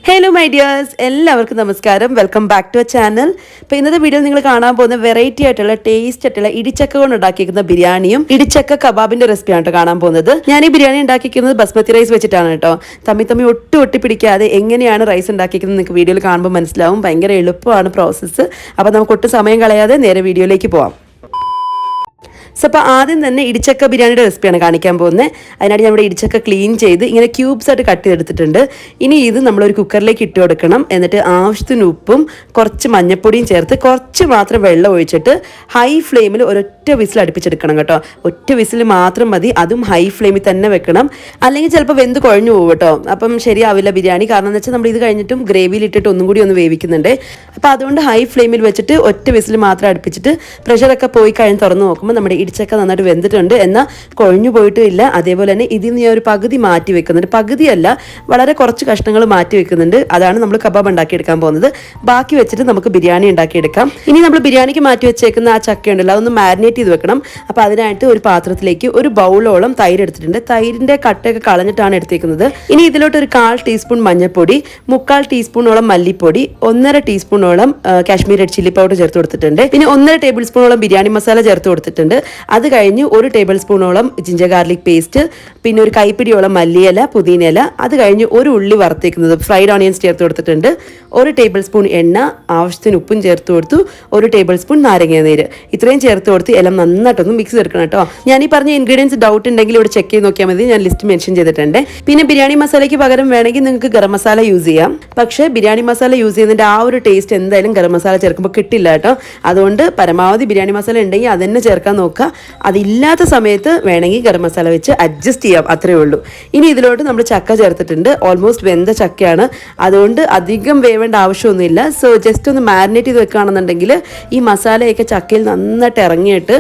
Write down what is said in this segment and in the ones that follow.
Hello my dears, എല്ലാവർക്കും നമസ്കാരം. Welcome back to channel. അപ്പോൾ ഇന്നത്തെ വീഡിയോയിൽ നിങ്ങൾ കാണാൻ പോകുന്ന വെറൈറ്റി ആയിട്ടുള്ള ടേസ്റ്റ് ആയിട്ടുള്ള ഇടിച്ചക്ക കൊണ്ട് ഉണ്ടാക്കിയിരിക്കുന്ന ബിരിയാണിയും ഇടിച്ചക്ക കബാബിന്റെ റെസിപ്പിയാണ് കാണാൻ പോകുന്നത്. ഞാൻ ഈ ബിരിയാണി ഉണ്ടാക്കിയിരിക്കുന്നത് ബസ്മതി റൈസ് വെച്ചിട്ടാണ് കേട്ടോ. തമ്മി ഒട്ടി പിടിക്കാതെ എങ്ങനെയാണ് റൈസ് ഉണ്ടാക്കിയിരിക്കുന്നത് നിങ്ങൾക്ക് വീഡിയോയിൽ കാണുമ്പോൾ മനസ്സിലാവും. ഭയങ്കര എളുപ്പമാണ് പ്രോസസ്സ്. അപ്പോൾ നമുക്ക് ഒട്ടും സമയം കളയാതെ നേരെ വീഡിയോയിലേക്ക് പോവാം. സോ അപ്പോൾ ആദ്യം തന്നെ ഇടിച്ചക്ക ബിരിയാണിയുടെ റെസിപ്പിയാണ് കാണിക്കാൻ പോകുന്നത്. അതിനായിട്ട് ഞാൻ ഇവിടെ ഇടിച്ചക്ക ക്ലീൻ ചെയ്ത് ഇങ്ങനെ ക്യൂബ്സ് ആയിട്ട് കട്ട് ചെയ്തെടുത്തിട്ടുണ്ട്. ഇനി ഇത് നമ്മളൊരു കുക്കറിലേക്ക് ഇട്ട് കൊടുക്കണം. എന്നിട്ട് ആവശ്യത്തിന് ഉപ്പും കുറച്ച് മഞ്ഞൾപ്പൊടിയും ചേർത്ത് കുറച്ച് മാത്രം വെള്ളം ഒഴിച്ചിട്ട് ഹൈ ഫ്ലെയിമിൽ ഒരൊറ്റ വിസിൽ അടുപ്പിച്ചെടുക്കണം കേട്ടോ. ഒറ്റ വിസിൽ മാത്രം മതി, അതും ഹൈ ഫ്ലെയിമിൽ തന്നെ വെക്കണം. അല്ലെങ്കിൽ ചിലപ്പോൾ വെന്ത് കുഴഞ്ഞു പോകും കേട്ടോ. അപ്പം ശരിയാവില്ല ബിരിയാണി. കാരണം എന്ന് വെച്ചാൽ നമ്മൾ ഇത് കഴിഞ്ഞിട്ടും ഗ്രേവിയിൽ ഇട്ടിട്ട് ഒന്നും കൂടി ഒന്ന് വേവിക്കുന്നുണ്ട്. അപ്പോൾ അതുകൊണ്ട് ഹൈ ഫ്ലെയിമിൽ വെച്ചിട്ട് ഒറ്റ വിസിൽ മാത്രം അടുപ്പിച്ചിട്ട് പ്രഷറൊക്കെ പോയി കഴിഞ്ഞ് തുറന്ന് നോക്കുമ്പോൾ നമ്മുടെ ഇടിച്ചക്ക നന്നായിട്ട് വെന്തിട്ടുണ്ട്, എന്നാൽ കുഴഞ്ഞു പോയിട്ടുമില്ല. അതേപോലെ തന്നെ ഇതിൽ നിന്ന് ഞാൻ ഒരു പകുതി മാറ്റി വെക്കുന്നുണ്ട്. പകുതിയല്ല, വളരെ കുറച്ച് കഷ്ണങ്ങൾ മാറ്റി വെക്കുന്നുണ്ട്. അതാണ് നമ്മൾ കബാബ് ഉണ്ടാക്കിയെടുക്കാൻ പോകുന്നത്. ബാക്കി വെച്ചിട്ട് നമുക്ക് ബിരിയാണി ഉണ്ടാക്കിയെടുക്കാം. ഇനി നമ്മൾ ബിരിയാണിക്ക് മാറ്റി വെച്ചേക്കുന്ന ആ ചക്ക ഉണ്ടല്ലോ, അതൊന്ന് മാരിനേറ്റ് ചെയ്ത് വെക്കണം. അപ്പോൾ അതിനായിട്ട് ഒരു പാത്രത്തിലേക്ക് ഒരു ബൗളോളം തൈര് എടുത്തിട്ടുണ്ട്. തൈരിൻ്റെ കട്ടയൊക്കെ കളഞ്ഞിട്ടാണ് എടുത്തേക്കുന്നത്. ഇനി ഇതിലോട്ട് ഒരു 1/4 ടീസ്പൂൺ മഞ്ഞൾപ്പൊടി, 3/4 ടീസ്പൂണോളം മല്ലിപ്പൊടി, 1.5 ടീസ്പൂണോളം കാശ്മീർ റെഡ് ചില്ലി പൗഡർ ചേർത്ത് കൊടുത്തിട്ടുണ്ട്. പിന്നെ 1.5 ടേബിൾ സ്പൂണോളം ബിരിയാണി മസാല ചേർത്ത് കൊടുത്തിട്ടുണ്ട്. അത് കഴിഞ്ഞ് 1 ടേബിൾ സ്പൂണോളം ജിഞ്ചർ ഗാർലിക് പേസ്റ്റ്, പിന്നെ ഒരു കൈപ്പിടിയോളം മല്ലിയില, പുതിനയില. അത് കഴിഞ്ഞ് ഒരു ഉള്ളി വറുത്തേക്കുന്നത് ഫ്രൈഡ് ഓണിയൻസ് ചേർത്ത് കൊടുത്തിട്ടുണ്ട്. 1 ടേബിൾ സ്പൂൺ എണ്ണ, ആവശ്യത്തിന് ഉപ്പും ചേർത്ത് കൊടുത്തു. 1 ടേബിൾ സ്പൂൺ നാരങ്ങ നീര്. ഇത്രയും ചേർത്ത് കൊടുത്ത് എല്ലാം നന്നായിട്ടൊന്ന് മിക്സ് ചെയ്തെടുക്കണം കേട്ടോ. ഞാൻ ഈ പറഞ്ഞ ഇൻഗ്രീഡിയൻസ് ഡൗട്ട് ഉണ്ടെങ്കിൽ ഇവിടെ ചെക്ക് ചെയ്ത് നോക്കിയാൽ മതി. ഞാൻ ലിസ്റ്റ് മെൻഷൻ ചെയ്തിട്ടുണ്ട്. പിന്നെ ബിരിയാണി മസാലയ്ക്ക് പകരം വേണമെങ്കിൽ നിങ്ങൾക്ക് ഗരം മസാല യൂസ് ചെയ്യാം. പക്ഷേ ബിരിയാണി മസാല യൂസ് ചെയ്യുന്നതിൻ്റെ ആ ഒരു ടേസ്റ്റ് എന്തായാലും ഗരം മസാല ചേർക്കുമ്പോൾ കിട്ടില്ല കേട്ടോ. അതുകൊണ്ട് പരമാവധി ബിരിയാണി മസാല ഉണ്ടെങ്കിൽ അത് തന്നെ ചേർക്കാൻ നോക്കുക. അതില്ലാത്ത സമയത്ത് വേണമെങ്കിൽ ഗരം മസാല വെച്ച് അഡ്ജസ്റ്റ് ചെയ്യാം, അത്രയേ ഉള്ളൂ. ഇനി ഇതിലോട്ട് നമ്മൾ ചക്ക ചേർത്തിട്ടുണ്ട്. ഓൾമോസ്റ്റ് വെന്ത ചക്കയാണ്, അതുകൊണ്ട് അധികം വേവേണ്ട ആവശ്യമൊന്നുമില്ല. സോ ജസ്റ്റ് ഒന്ന് മാരിനേറ്റ് ചെയ്ത് വെക്കുകയാണെന്നുണ്ടെങ്കിൽ ഈ മസാലയൊക്കെ ചക്കയിൽ നന്നായിട്ട് ഇറങ്ങിയിട്ട്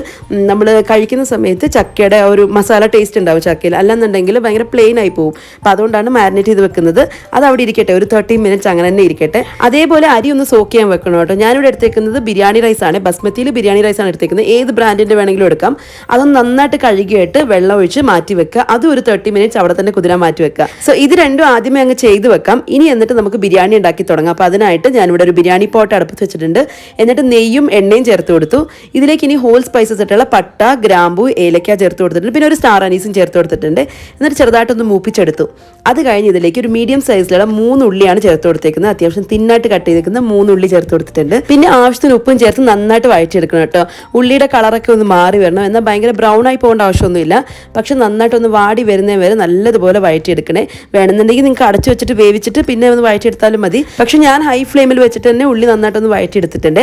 നമ്മൾ കഴിക്കുന്ന സമയത്ത് ചക്കയുടെ ഒരു മസാല ടേസ്റ്റ് ഉണ്ടാവും ചക്കയിൽ. അല്ലെന്നുണ്ടെങ്കിൽ ഭയങ്കര പ്ലെയിൻ ആയി പോകും. അപ്പോൾ അതുകൊണ്ടാണ് മാരിനേറ്റ് ചെയ്ത് വെക്കുന്നത്. അത് അവിടെ ഇരിക്കട്ടെ, ഒരു 30 മിനിറ്റ്സ് അങ്ങനെ തന്നെ ഇരിക്കട്ടെ. അതേപോലെ അരി ഒന്ന് സോക്ക് ചെയ്യാൻ വെക്കണം കേട്ടോ. ഞാനിവിടെ എടുത്തേക്കുന്നത് ബിരിയാണി റൈസാണ്. ബസ്മതിയിൽ ബിരിയാണി റൈസാണ് എടുത്തേക്കുന്നത്. ഏത് ബ്രാൻഡിൻ്റെ വേണമെങ്കിലും എടുക്കാം. അതൊന്ന് നന്നായിട്ട് കഴുകിയിട്ട് വെള്ളം ഒഴിച്ച് മാറ്റി വെക്കുക. അതും ഒരു 30 മിനിറ്റ്സ് അവിടെ തന്നെ കുതിരാൻ മാറ്റി വെക്കുക. സോ ഇത് രണ്ടും ആദ്യമേ അങ്ങ് ചെയ്ത് വെക്കാം. ഇനി എന്നിട്ട് നമുക്ക് ബിരിയാണി ഉണ്ടാക്കി തുടങ്ങാം. അപ്പോൾ അതിനായിട്ട് ഞാനിവിടെ ഒരു ബിരിയാണി പോട്ട് അടുപ്പത്ത് വെച്ചിട്ടുണ്ട്. എന്നിട്ട് നെയ്യും എണ്ണയും ചേർത്ത് കൊടുത്തു. ഇതിലേക്ക് ഇനി ഹോൾ സ്പൈസസ് ആയിട്ടുള്ള പട്ട, ഗ്രാമ്പു, ഏലക്ക ചേർത്ത് കൊടുത്തിട്ടുണ്ട്. പിന്നെ ഒരു സ്റ്റാർ അനീസും ചേർത്ത് കൊടുത്തിട്ടുണ്ട്. എന്നിട്ട് ചെറുതായിട്ടൊന്ന് മൂപ്പിച്ചെടുത്തു. അത് കഴിഞ്ഞ് ഇതിലേക്ക് ഒരു മീഡിയം സൈസിലുള്ള 3 ഉള്ളിയാണ് ചേർത്ത് കൊടുത്തേക്കുന്നത്. അത്യാവശ്യം തിന്നായിട്ട് കട്ട് ചെയ്തേക്കുന്ന 3 ഉള്ളി ചേർത്ത് കൊടുത്തിട്ടുണ്ട്. പിന്നെ ആവശ്യത്തിന് ഉപ്പും ചേർത്ത് നന്നായിട്ട് വഴറ്റിയെടുക്കണം കേട്ടോ. ഉള്ളിയുടെ കളറൊക്കെ ഒന്ന് മാറി വരണം. എന്നാൽ ഭയങ്കര ബ്രൗൺ ആയി പോകേണ്ട ആവശ്യമൊന്നുമില്ല. പക്ഷെ നന്നായിട്ടൊന്ന് വാടി വരുന്നേ വരെ നല്ലതുപോലെ വഴറ്റിയെടുക്കണേ. വേണമെന്നുണ്ടെങ്കിൽ നിങ്ങൾക്ക് അടച്ചു വെച്ചിട്ട് വേവിച്ചിട്ട് പിന്നെ ഒന്ന് വഴറ്റിയെടുത്താലും മതി. പക്ഷെ ഞാൻ ഹൈ ഫ്ലെയിമിൽ വെച്ചിട്ട് തന്നെ ഉള്ളി നന്നായിട്ടൊന്ന് വഴറ്റിയെടുത്തിട്ടുണ്ട്.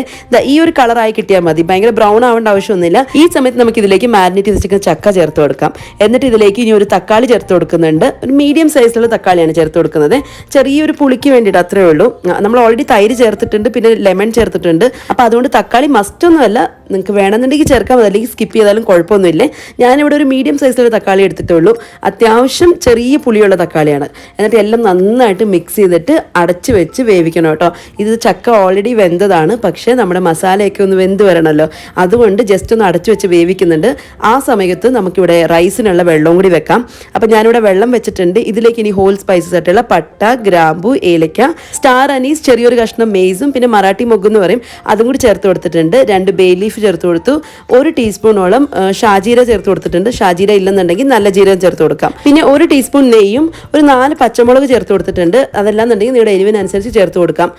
ഈ ഒരു കളറായി കിട്ടിയാൽ മതി. ഭയങ്കര ബ്രൗൺ ആവേണ്ട ആവശ്യമൊന്നുമില്ല. ഈ സമയത്ത് നമുക്ക് ഇതിലേക്ക് മാരിനേറ്റ് ചെയ്ത് വെച്ചിരിക്കുന്ന ചക്ക ചേർത്ത് കൊടുക്കാം. എന്നിട്ട് ഇതിലേക്ക് ഇനി ഒരു തക്കാളി ചേർത്ത് കൊടുക്കുന്നുണ്ട്. ഒരു മീഡിയം സൈസിലുള്ള തക്കാളിയാണ് ചേർത്ത് കൊടുക്കുന്നത്. ചെറിയൊരു പുളിക്ക് വേണ്ടിയിട്ട്, അത്രേ ഉള്ളൂ. നമ്മൾ ഓൾറെഡി തൈര് ചേർത്തിട്ടുണ്ട്, പിന്നെ ലെമൺ ചേർത്തിട്ടുണ്ട്. അപ്പോൾ അതുകൊണ്ട് തക്കാളി മസ്റ്റൊന്നുമല്ല, നിങ്ങൾക്ക് വേണമെന്നുണ്ടെങ്കിൽ ചേർക്കാം, അല്ലെങ്കിൽ സ്കിപ്പ് ചെയ്താലും കുഴപ്പമൊന്നുമില്ല. ഞാനിവിടെ ഒരു മീഡിയം സൈസിലുള്ള തക്കാളി എടുത്തിട്ടുള്ളൂ. അത്യാവശ്യം ചെറിയ പുളിയുള്ള തക്കാളിയാണ്. എന്നിട്ട് എല്ലാം നന്നായിട്ട് മിക്സ് ചെയ്തിട്ട് അടച്ച് വെച്ച് വേവിക്കണം കേട്ടോ. ഇത് ചക്ക ഓൾറെഡി വെന്തതാണ്, പക്ഷേ നമ്മുടെ മസാലയൊക്കെ ഒന്ന് വെന്ത് വരണമല്ലോ. അതുകൊണ്ട് ജസ്റ്റ് ഒന്ന് അടച്ചു വെച്ച് വേവിക്കുന്നുണ്ട്. ആ സമയത്ത് നമുക്കിവിടെ റൈസിനുള്ള വെള്ളവും കൂടി വെക്കാം. അപ്പോൾ ഞാനിവിടെ വെള്ളം വെച്ചിട്ടുണ്ട്. ഇതിലേക്ക് ഇനി ഹോൾ സ്പൈസസ് ആയിട്ടുള്ള പട്ട, ഗ്രാമ്പു, ഏലക്ക, സ്റ്റാർ അനീസ്, ചെറിയൊരു കഷ്ണം മെയ്സും, പിന്നെ മറാഠി മൊഗ്ഗ് എന്ന് പറയും, അതും കൂടി ചേർത്ത് കൊടുത്തിട്ടുണ്ട്. 2 ബേ ലീഫ് ചേർത്ത് കൊടുത്തു. 1 ടീസ്പൂണോളം ഷാജീര ചേർത്ത് കൊടുത്തിട്ടുണ്ട്. ഷാജീര ഇല്ലെന്നുണ്ടെങ്കിൽ നല്ല ജീരകം ചേർത്ത് കൊടുക്കാം. പിന്നെ 1 ടീസ്പൂൺ നെയ്യും ഒരു 4 പച്ചമുളക് ചേർത്ത് കൊടുത്തിട്ടുണ്ട്. അതെല്ലാം എന്നുണ്ടെങ്കിൽ നിങ്ങളുടെ എരിവിനനുസരിച്ച് ചേർത്ത് കൊടുക്കാം.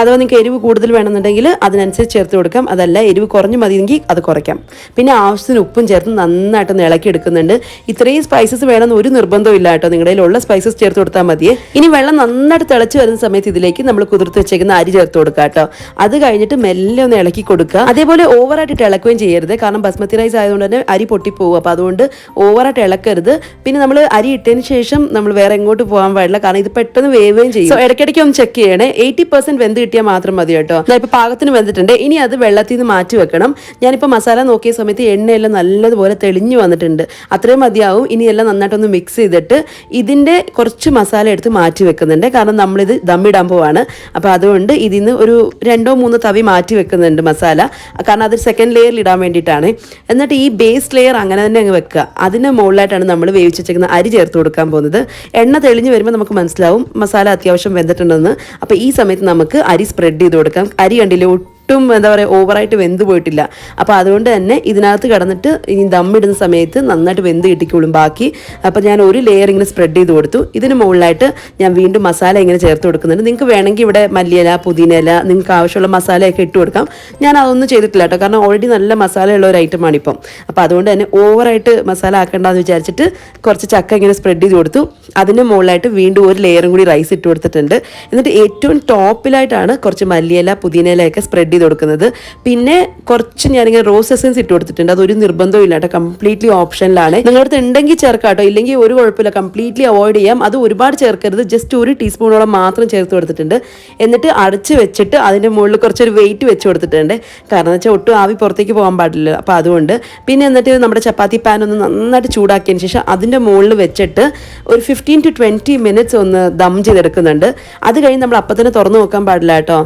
അഥവാ നിങ്ങൾക്ക് എരിവ് കൂടുതൽ വേണമെന്നുണ്ടെങ്കിൽ അതിനനുസരിച്ച് ചേർത്ത് കൊടുക്കാം. അതല്ല എരിവ് കുറഞ്ഞു മതിയെങ്കിൽ അത് കുറയ്ക്കാം. പിന്നെ ആവശ്യത്തിന് ഉപ്പും ചേർത്ത് നന്നായിട്ടൊന്ന് ഇളക്കി എടുക്കുന്നുണ്ട്. ഇത്രയും സ്പൈസസ് വേണമെന്ന് ഒരു നിർബന്ധവും ഇല്ല കേട്ടോ. നിങ്ങളുടെ കയ്യിലുള്ള സ്പൈസസ് ചേർത്ത് കൊടുത്താൽ മതിയേ. ഇനി വെള്ളം നന്നായിട്ട് തിളച്ച് വരുന്ന സമയത്ത് ഇതിലേക്ക് നമ്മൾ കുതിർത്ത് വെച്ചേക്കുന്ന അരി ചേർത്ത് കൊടുക്കുക കേട്ടോ. അത് കഴിഞ്ഞിട്ട് മെല്ലെ ഒന്ന് ഇളക്കി കൊടുക്കുക. അതേപോലെ ഓവറായിട്ട് ഇളക്കുകയും ചെയ്യരുത്. കാരണം ബസ്മതി റൈസ് ആയതുകൊണ്ട് തന്നെ അരി പൊട്ടിപ്പോകും. അപ്പോൾ അതുകൊണ്ട് ഓവറായിട്ട് ഇളക്കരുത്. പിന്നെ നമ്മൾ അരി ഇട്ടതിന് ശേഷം നമ്മൾ വേറെ എങ്ങോട്ട് പോകാൻ പാടില്ല. കാരണം ഇത് പെട്ടെന്ന് വേവുകയും ചെയ്യും. സോ ഇടയ്ക്കിടയ്ക്ക് ഒന്ന് ചെക്ക് ചെയ്യണേ. 80% വെന്ത് കിട്ടിയാൽ മാത്രം മതി കേട്ടോ. ഇപ്പോൾ പാകത്തിന് വെന്തിട്ടുണ്ട്. ഇനി അത് വെള്ളത്തിൽ നിന്ന് മാറ്റി വെക്കണം. ഞാനിപ്പോൾ മസാല നോക്കിയ സമയത്ത് എണ്ണയെല്ലാം നല്ലതുപോലെ തെളിഞ്ഞു വന്നിട്ടുണ്ട്. അത്രയും മതിയാവും. ഇനി എല്ലാം നന്നായിട്ടൊന്ന് മിക്സ് ചെയ്തിട്ട് ഇതിൻ്റെ കുറച്ച് മസാല എടുത്ത് മാറ്റി വെക്കുന്നുണ്ട്. കാരണം നമ്മളിത് ദമ്മിടാൻ പോവാണ്. അപ്പോൾ അതുകൊണ്ട് ഇതിൽ നിന്ന് ഒരു 2-3 തവി മാറ്റി വെക്കുന്നുണ്ട് മസാല. കാരണം അത് സെക്കൻഡ് ലെയറിൽ ഇടാൻ വേണ്ടിയിട്ടാണ്. എന്നിട്ട് ഈ ബേസ് ലെയർ അങ്ങനെ തന്നെ അങ്ങ് വെക്കുക. അതിന് മുകളിലായിട്ടാണ് നമ്മൾ വേവിച്ച് വെച്ചിരിക്കുന്ന അരി ചേർത്ത് കൊടുക്കാൻ പോകുന്നത്. എണ്ണ തെളിഞ്ഞ് വരുമ്പോൾ നമുക്ക് മനസ്സിലാവും മസാല അത്യാവശ്യം വെന്തിട്ടുണ്ടെന്ന്. അപ്പോൾ ഈ സമയത്ത് നമുക്ക് അരി സ്പ്രെഡ് ചെയ്ത് കൊടുക്കാം. അരി കണ്ടില്ലേ, ഒട്ടും എന്താ പറയുക ഓവറായിട്ട് വെന്ത് പോയിട്ടില്ല. അപ്പോൾ അതുകൊണ്ട് തന്നെ ഇതിനകത്ത് കിടന്നിട്ട് ഇനി ദമ്മിടുന്ന സമയത്ത് നന്നായിട്ട് വെന്ത് കിട്ടിക്കോളും ബാക്കി. അപ്പോൾ ഞാൻ ഒരു ലെയർ ഇങ്ങനെ സ്പ്രെഡ് ചെയ്ത് കൊടുത്തു. ഇതിന് മുകളിലായിട്ട് ഞാൻ വീണ്ടും മസാല ഇങ്ങനെ ചേർത്ത് കൊടുക്കുന്നുണ്ട്. നിങ്ങൾക്ക് വേണമെങ്കിൽ ഇവിടെ മല്ലിയില, പുതിനയില, നിങ്ങൾക്ക് ആവശ്യമുള്ള മസാലയൊക്കെ ഇട്ട് കൊടുക്കാം. ഞാൻ അതൊന്നും ചെയ്തിട്ടില്ല കേട്ടോ, കാരണം ഓൾറെഡി നല്ല മസാലയുള്ള ഒരു ഐറ്റമാണ് ഇപ്പം. അപ്പോൾ അതുകൊണ്ട് തന്നെ ഓവറായിട്ട് മസാല ആക്കേണ്ടെന്ന് വിചാരിച്ചിട്ട് കുറച്ച് ചക്ക ഇങ്ങനെ സ്പ്രെഡ് ചെയ്ത് കൊടുത്തു. അതിൻ്റെ മുകളിലായിട്ട് വീണ്ടും ഒരു ലെയറും കൂടി റൈസ് ഇട്ട് കൊടുത്തിട്ടുണ്ട്. എന്നിട്ട് ഏറ്റവും ടോപ്പിലായിട്ടാണ് കുറച്ച് മല്ലിയില, പുതിനയിലയൊക്കെ സ്പ്രെഡ് ചെയ്ത് കൊടുക്കുന്നത്. പിന്നെ കുറച്ച് ഞാനിങ്ങനെ റോസ് എസൻസ് ഇട്ട് കൊടുത്തിട്ടുണ്ട്. അതൊരു നിർബന്ധവും ഇല്ല കേട്ടോ, കംപ്ലീറ്റ്ലി ഓപ്ഷനിലാണ്. നിങ്ങളുടെ അടുത്ത് ഉണ്ടെങ്കിൽ ചേർക്കാം കേട്ടോ, ഇല്ലെങ്കിൽ ഒരു കുഴപ്പമില്ല, കംപ്ലീറ്റ്ലി അവോയ്ഡ് ചെയ്യാം. അത് ഒരുപാട് ചേർക്കരുത്, ജസ്റ്റ് 1 ടീസ്പൂണോളം മാത്രം ചേർത്ത് കൊടുത്തിട്ടുണ്ട്. എന്നിട്ട് അടച്ച് വെച്ചിട്ട് അതിൻ്റെ മുകളിൽ കുറച്ചൊരു വെയിറ്റ് വെച്ച് കൊടുത്തിട്ടുണ്ട്. കാരണം എന്ന് വെച്ചാൽ ഒട്ടും ആവി പുറത്തേക്ക് പോകാൻ പാടില്ല. അപ്പോൾ അതുകൊണ്ട് പിന്നെ എന്നിട്ട് നമ്മുടെ ചപ്പാത്തി പാൻ ഒന്ന് നന്നായിട്ട് ചൂടാക്കിയതിന് ശേഷം അതിൻ്റെ മുകളിൽ വെച്ചിട്ട് ഒരു 15 to 20 മിനിറ്റ്സ് ഒന്ന് ദം ചെയ്തെടുക്കുന്നുണ്ട്. അത് കഴിഞ്ഞ് നമ്മൾ അപ്പം തന്നെ തുറന്ന് നോക്കാൻ പാടില്ല കേട്ടോ.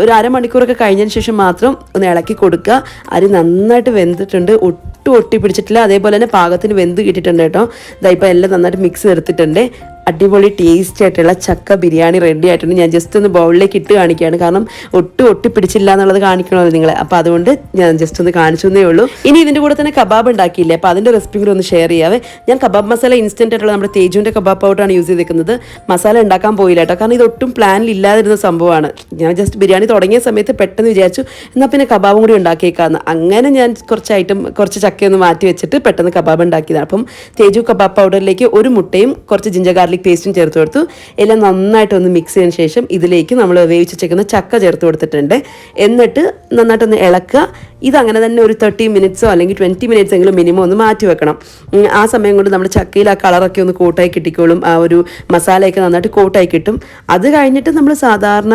ഒരു അരമണിക്കൂറൊക്കെ കഴിഞ്ഞതിന് ശേഷം മാത്രം ഒന്ന് ഇളക്കി കൊടുക്കുക. അരി നന്നായിട്ട് വെന്തിട്ടുണ്ട്, ഒട്ടും ഒട്ടി പിടിച്ചിട്ടില്ല. അതേപോലെ തന്നെ പാകത്തിന് വെന്ത് കിട്ടിയിട്ടുണ്ട് കേട്ടോ. ഇതായിപ്പോൾ എല്ലാം നന്നായിട്ട് മിക്സ് എടുത്തിട്ടുണ്ട്. അടിപൊളി ടേസ്റ്റ് ആയിട്ടുള്ള ചക്ക ബിരിയാണി റെഡി ആയിട്ടുണ്ട്. ഞാൻ ജസ്റ്റ് ഒന്ന് ബൗളിലേക്ക് ഇട്ട് കാണിക്കുകയാണ്, കാരണം ഒട്ടും ഒട്ടിപ്പിടിച്ചില്ല എന്നുള്ളത് കാണിക്കണമല്ലോ നിങ്ങളെ. അപ്പോൾ അതുകൊണ്ട് ഞാൻ ജസ്റ്റ് ഒന്ന് കാണിച്ചു എന്നേ ഉള്ളൂ. ഇനി ഇതിൻ്റെ കൂടെ തന്നെ കബാബ് ഉണ്ടാക്കിയില്ലേ, അപ്പോൾ അതിൻ്റെ റെസിപ്പി കൂടി ഒന്ന് ഷെയർ ചെയ്യാവേ. ഞാൻ കബാബ് മസാല ഇൻസ്റ്റൻ്റ് ആയിട്ടുള്ള നമ്മുടെ തേജുവിൻ്റെ കബാബ് പൗഡറാണ് യൂസ് ചെയ്തിരിക്കുന്നത്. മസാല ഉണ്ടാക്കാൻ പോയില്ല കേട്ടോ, കാരണം ഇതൊട്ടും പ്ലാനിൽ ഇല്ലാതിരുന്ന സംഭവമാണ്. ഞാൻ ജസ്റ്റ് ബിരിയാണി തുടങ്ങിയ സമയത്ത് പെട്ടെന്ന് വിചാരിച്ചു എന്നാൽ പിന്നെ കബാബും കൂടി ഉണ്ടാക്കിയേക്കാന്ന്. അങ്ങനെ ഞാൻ കുറച്ച് ചക്കയൊന്ന് മാറ്റി വെച്ചിട്ട് പെട്ടെന്ന് കബാബ് ഉണ്ടാക്കിയതാണ്. അപ്പം തേജു കബാബ് പൗഡറിലേക്ക് ഒരു മുട്ടയും കുറച്ച് ജിഞ്ചർ ഗാർലിക് പേസ്റ്റും ചേർത്ത് കൊടുത്തു. എല്ലാം നന്നായിട്ടൊന്ന് മിക്സ് ചെയ്തതിന് ശേഷം ഇതിലേക്ക് നമ്മൾ വേവിച്ച് വെച്ചേക്കുന്ന ചക്ക ചേർത്ത് കൊടുത്തിട്ടുണ്ട്. എന്നിട്ട് നന്നായിട്ടൊന്ന് ഇളക്കുക. ഇതങ്ങനെ തന്നെ ഒരു 30 മിനിറ്റ്സോ അല്ലെങ്കിൽ 20 മിനിറ്റ്സ് എങ്കിലും മിനിമം ഒന്ന് മാറ്റി വെക്കണം. ആ സമയം കൊണ്ട് നമ്മുടെ ചക്കയിൽ ആ കളറൊക്കെ ഒന്ന് കോട്ടായി കിട്ടിക്കോളും, ആ ഒരു മസാലയൊക്കെ നന്നായിട്ട് കോട്ടായി കിട്ടും. അത് കഴിഞ്ഞിട്ട് നമ്മൾ സാധാരണ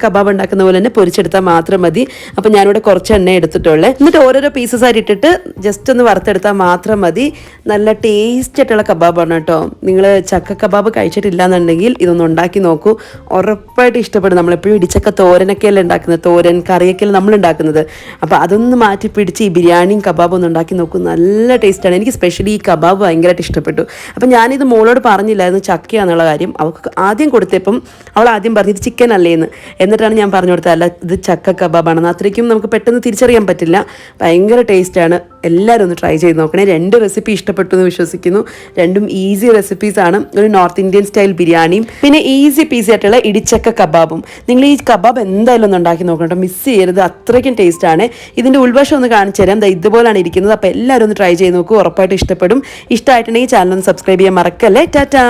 കബാബ് ഉണ്ടാക്കുന്ന പോലെ തന്നെ പൊരിച്ചെടുത്താൽ മാത്രം മതി. അപ്പം ഞാനിവിടെ കുറച്ച് എണ്ണ എടുത്തിട്ടുള്ളേ. എന്നിട്ട് ഓരോരോ പീസസ് ആയിട്ട് ഇട്ടിട്ട് ജസ്റ്റ് ഒന്ന് വറുത്തെടുത്താൽ മാത്രം മതി. നല്ല ടേസ്റ്റ് ആയിട്ടുള്ള കബാബാണ് കേട്ടോ. നിങ്ങൾ ചക്ക കബാബ് കഴിച്ചിട്ടില്ല എന്നുണ്ടെങ്കിൽ ഇതൊന്ന് ഉണ്ടാക്കി നോക്കൂ, ഉറപ്പായിട്ട് ഇഷ്ടപ്പെടും. നമ്മളെപ്പോഴും ഇടിച്ചക്ക തോരനൊക്കെയല്ലേ ഉണ്ടാക്കുന്നത്, തോരൻ കറിയൊക്കെയല്ലേ നമ്മൾ ഉണ്ടാക്കുന്നത്. അപ്പോൾ അതൊന്ന് മാറ്റി പിടിച്ച് ഈ ബിരിയാണിയും കബാബും ഒന്ന് ഉണ്ടാക്കി നോക്കൂ, നല്ല ടേസ്റ്റാണ്. എനിക്ക് സ്പെഷ്യലി ഈ കബാബ് ഭയങ്കരമായിട്ട് ഇഷ്ടപ്പെട്ടു. അപ്പം ഞാനിത് മോളോട് പറഞ്ഞില്ലായിരുന്നു ചക്കയാന്നുള്ള കാര്യം. അവൾക്ക് ആദ്യം കൊടുത്തപ്പം അവൾ ആദ്യം പറഞ്ഞത് ചിക്കൻ അല്ലേന്ന്. എന്നിട്ടാണ് ഞാൻ പറഞ്ഞു കൊടുത്തത് അല്ല ഇത് ചക്ക കബാബാണെന്ന്. അത്രയ്ക്കും നമുക്ക് പെട്ടെന്ന് തിരിച്ചറിയാൻ പറ്റില്ല. ഭയങ്കര ടേസ്റ്റാണ്. എല്ലാവരും ഒന്ന് ട്രൈ ചെയ്ത് നോക്കണേ. 2 റെസിപ്പി ഇഷ്ടപ്പെട്ടു എന്ന് വിശ്വസിക്കുന്നു. രണ്ടും ഈസി റെസിപ്പീസാണ്. ഒരു നോർത്ത് ഇന്ത്യൻ സ്റ്റൈൽ ബിരിയാണിയും പിന്നെ ഈസി പീസി ആയിട്ടുള്ള ഇടിച്ചക്ക കബാബും. നിങ്ങൾ ഈ കബാബ് എന്തായാലും ഒന്ന് ഉണ്ടാക്കി നോക്കണം, മിസ് ചെയ്യരുത്, അത്രയ്ക്കും ടേസ്റ്റാണ്. ഇതിൻ്റെ ഉൾവശം ഒന്ന് കാണിച്ചു തരാം. ഇതുപോലെയാണ് ഇരിക്കുന്നത്. അപ്പോൾ എല്ലാവരും ഒന്ന് ട്രൈ ചെയ്ത് നോക്കൂ, ഉറപ്പായിട്ട് ഇഷ്ടപ്പെടും. ഇഷ്ടമായിട്ടുണ്ടെങ്കിൽ ചാനൽ ഒന്ന് സബ്സ്ക്രൈബ് ചെയ്യാൻ മറക്കല്ലേ. ടാറ്റാ.